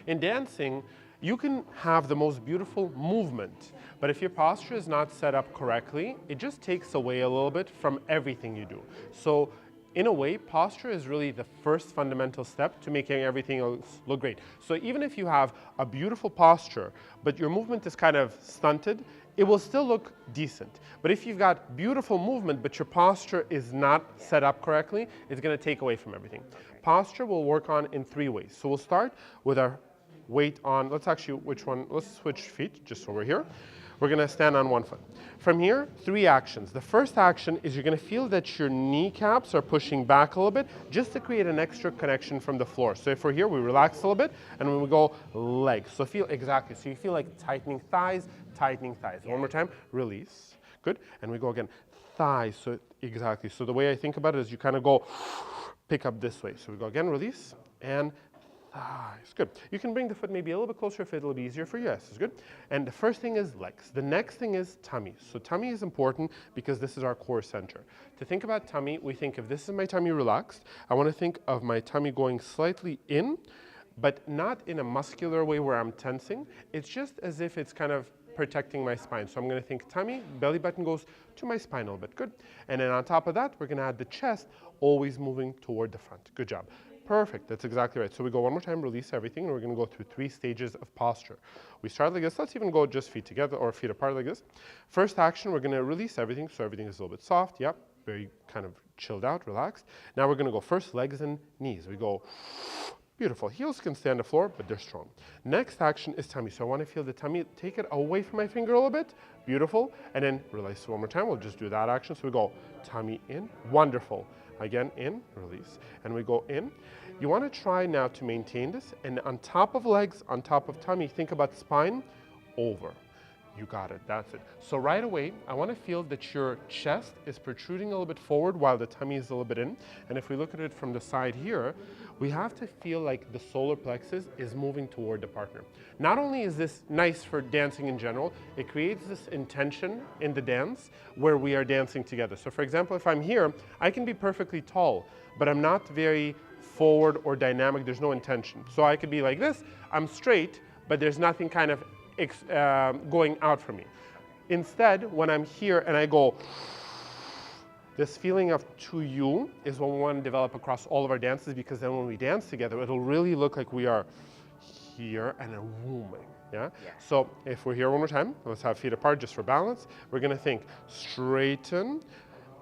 In dancing, you can have the most beautiful movement, but if your posture is not set up correctly, it just takes away a little bit from everything you do. So in a way, posture is really the first fundamental step to making everything else look great. So even if you have a beautiful posture, but your movement is kind of stunted, it will still look decent. But if you've got beautiful movement, but your posture is not set up correctly, it's gonna take away from everything. Posture we'll work on in 3 ways. So we'll start with our weight on, let's switch feet, just over here. We're gonna stand on one foot. From here, 3 actions. The first action is you're gonna feel that your kneecaps are pushing back a little bit, just to create an extra connection from the floor. So if we're here, we relax a little bit, and when we go legs. So feel exactly, so you feel like tightening thighs. Yeah. One more time, release, good. And we go again, thighs, so exactly. So the way I think about it is you kind of go, pick up this way. So we go again, release, and thighs, good. You can bring the foot maybe a little bit closer if it'll be easier for you. Yes, it's good. And the first thing is legs. The next thing is tummy. So tummy is important because this is our core center. To think about tummy, we think if this is my tummy relaxed, I want to think of my tummy going slightly in, but not in a muscular way where I'm tensing. It's just as if it's kind of protecting my spine. So I'm going to think tummy, belly button goes to my spine a little bit, good. And then on top of that, we're going to add the chest, always moving toward the front. Good job. Perfect, that's exactly right. So we go one more time, release everything, and we're gonna go through 3 stages of posture. We start like this, let's even go just feet together or feet apart like this. First action, we're gonna release everything, so everything is a little bit soft, yep, very kind of chilled out, relaxed. Now we're gonna go first legs and knees. We go, beautiful. Heels can stay on the floor, but they're strong. Next action is tummy. So I wanna feel the tummy, take it away from my finger a little bit, beautiful, and then release one more time. We'll just do that action. So we go tummy in, wonderful. Again, in, release, and we go in. You want to try now to maintain this, and on top of legs, on top of tummy, think about spine, over. You got it, that's it. So right away, I want to feel that your chest is protruding a little bit forward while the tummy is a little bit in. And if we look at it from the side here, we have to feel like the solar plexus is moving toward the partner. Not only is this nice for dancing in general, it creates this intention in the dance where we are dancing together. So for example, if I'm here, I can be perfectly tall, but I'm not very forward or dynamic, there's no intention. So I could be like this, I'm straight, but there's nothing kind of going out from me. Instead, when I'm here and I go, this feeling of to you is what we want to develop across all of our dances, because then when we dance together, it'll really look like we are here and a woman. Yeah? So if we're here one more time, let's have feet apart just for balance. We're gonna think straighten,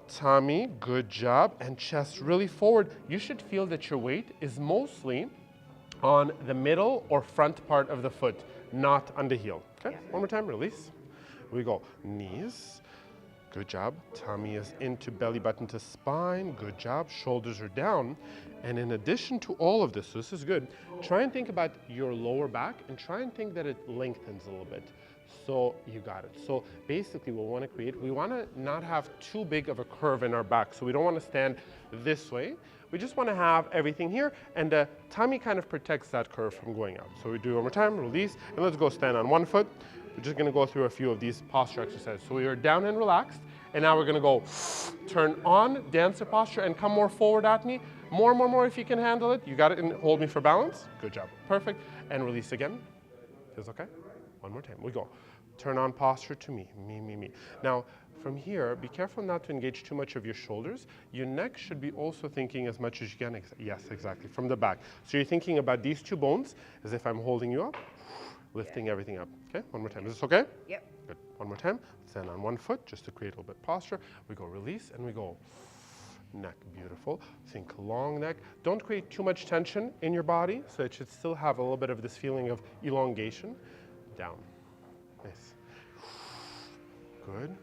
tummy, good job, and chest really forward. You should feel that your weight is mostly on the middle or front part of the foot, not on the heel. Okay, one more time, release. We go knees, good job. Tummy is into belly button to spine, good job. Shoulders are down. And in addition to all of this, so this is good, try and think about your lower back and try and think that it lengthens a little bit. So you got it. So basically what we want to create, we want to not have too big of a curve in our back. So we don't want to stand this way. We just want to have everything here, and the tummy kind of protects that curve from going out. So we do it one more time, release, and let's go stand on one foot. We're just going to go through a few of these posture exercises. So we are down and relaxed, and now we're going to go turn on, dancer posture, and come more forward at me. More if you can handle it. You got it, and hold me for balance. Good job. Perfect. And release again. Feels okay? One more time. We go. Turn on posture to me. Me. Now, from here, be careful not to engage too much of your shoulders. Your neck should be also thinking as much as you can. Yes, exactly. From the back. So you're thinking about these 2 bones as if I'm holding you up, lifting everything up. Okay? One more time. Is this okay? Yep. Good. One more time. Stand on one foot just to create a little bit of posture. We go release, and we go neck. Beautiful. Think long neck. Don't create too much tension in your body, so it should still have a little bit of this feeling of elongation. Down. Nice. Good.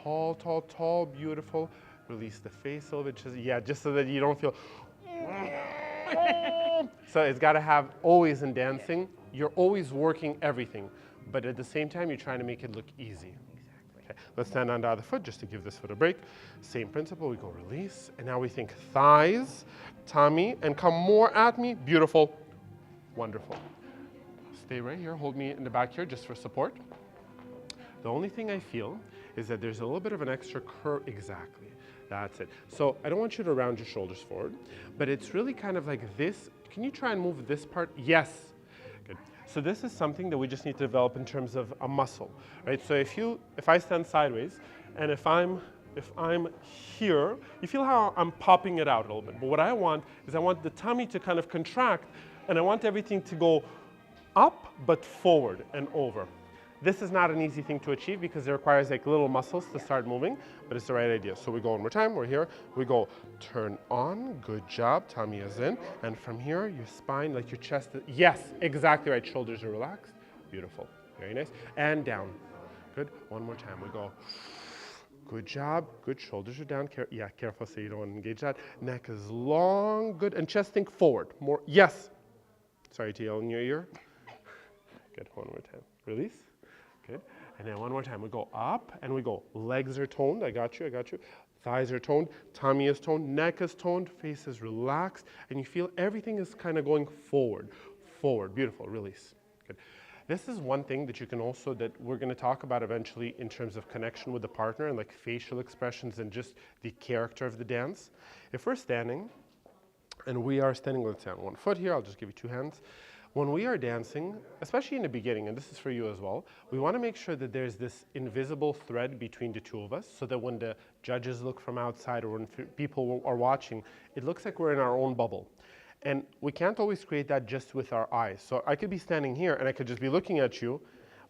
Tall, beautiful. Release the face a little bit, just so that you don't feel. So it's got to have, always in dancing, you're always working everything, but at the same time, you're trying to make it look easy. Okay, let's stand on the other foot just to give this foot a break. Same principle, we go release, and now we think thighs, tummy, and come more at me. Beautiful, wonderful. Stay right here, hold me in the back here just for support. The only thing I feel is that there's a little bit of an extra curve. Exactly, that's it. So I don't want you to round your shoulders forward, but it's really kind of like this. Can you try and move this part? Yes. Good. So this is something that we just need to develop in terms of a muscle, right? So if I stand sideways, and if I'm here, you feel how I'm popping it out a little bit. But what I want is I want the tummy to kind of contract, and I want everything to go up but forward and over. This is not an easy thing to achieve because it requires like little muscles to start moving, but it's the right idea. So we go one more time, we're here, we go turn on, good job, tummy is in, and from here, your spine, like your chest, yes, exactly right, shoulders are relaxed, beautiful, very nice, and down, good, one more time, we go, good job, good, shoulders are down, careful so you don't want to engage that, neck is long, good, and chest think forward, more, yes, sorry to yell in your ear, good, one more time, release. Good. And then one more time, we go up and we go. Legs are toned, I got you. Thighs are toned, tummy is toned, neck is toned, face is relaxed, and you feel everything is kind of going forward. Beautiful, release. Good. This is one thing that you can also, that we're going to talk about eventually in terms of connection with the partner and like facial expressions and just the character of the dance. If we're standing, and we are standing, let's say on one foot here, I'll just give you two hands. When we are dancing, especially in the beginning, and this is for you as well, we want to make sure that there's this invisible thread between the two of us so that when the judges look from outside or when people are watching, it looks like we're in our own bubble. And we can't always create that just with our eyes. So I could be standing here and I could just be looking at you,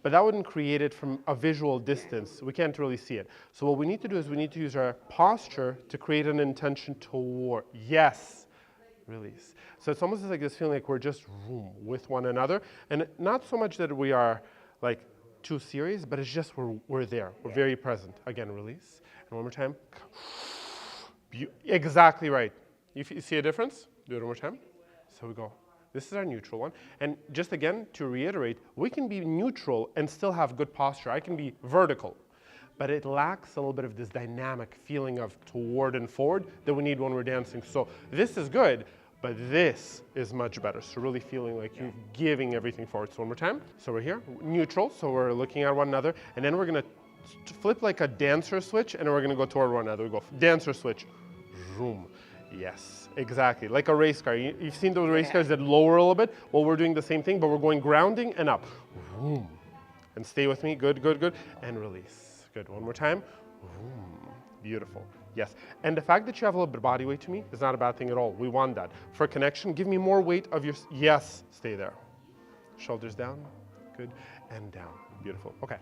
but that wouldn't create it from a visual distance. We can't really see it. So what we need to do is we need to use our posture to create an intention toward, yes. Release. So it's almost like this feeling like we're just with one another, and not so much that we are like too serious, but it's just we're there. We're very present. Again, release. And one more time. Exactly right. You see a difference? Do it one more time. So we go. This is our neutral one. And just again, to reiterate, we can be neutral and still have good posture. I can be vertical, but it lacks a little bit of this dynamic feeling of toward and forward that we need when we're dancing. So this is good, but this is much better. So really feeling like you're giving everything forward. So one more time. So we're here, neutral, so we're looking at one another, and then we're gonna flip like a dancer switch, and then we're gonna go toward one another. We go dancer switch, zoom. Yes, exactly, like a race car. You've seen those race cars that lower a little bit? Well, we're doing the same thing, but we're going grounding and up. Zoom. And stay with me, good, and release. Good, one more time. Beautiful, yes. And the fact that you have a little bit of body weight to me is not a bad thing at all. We want that. For connection, give me more weight of your, yes, stay there. Shoulders down, good, and down, beautiful, okay.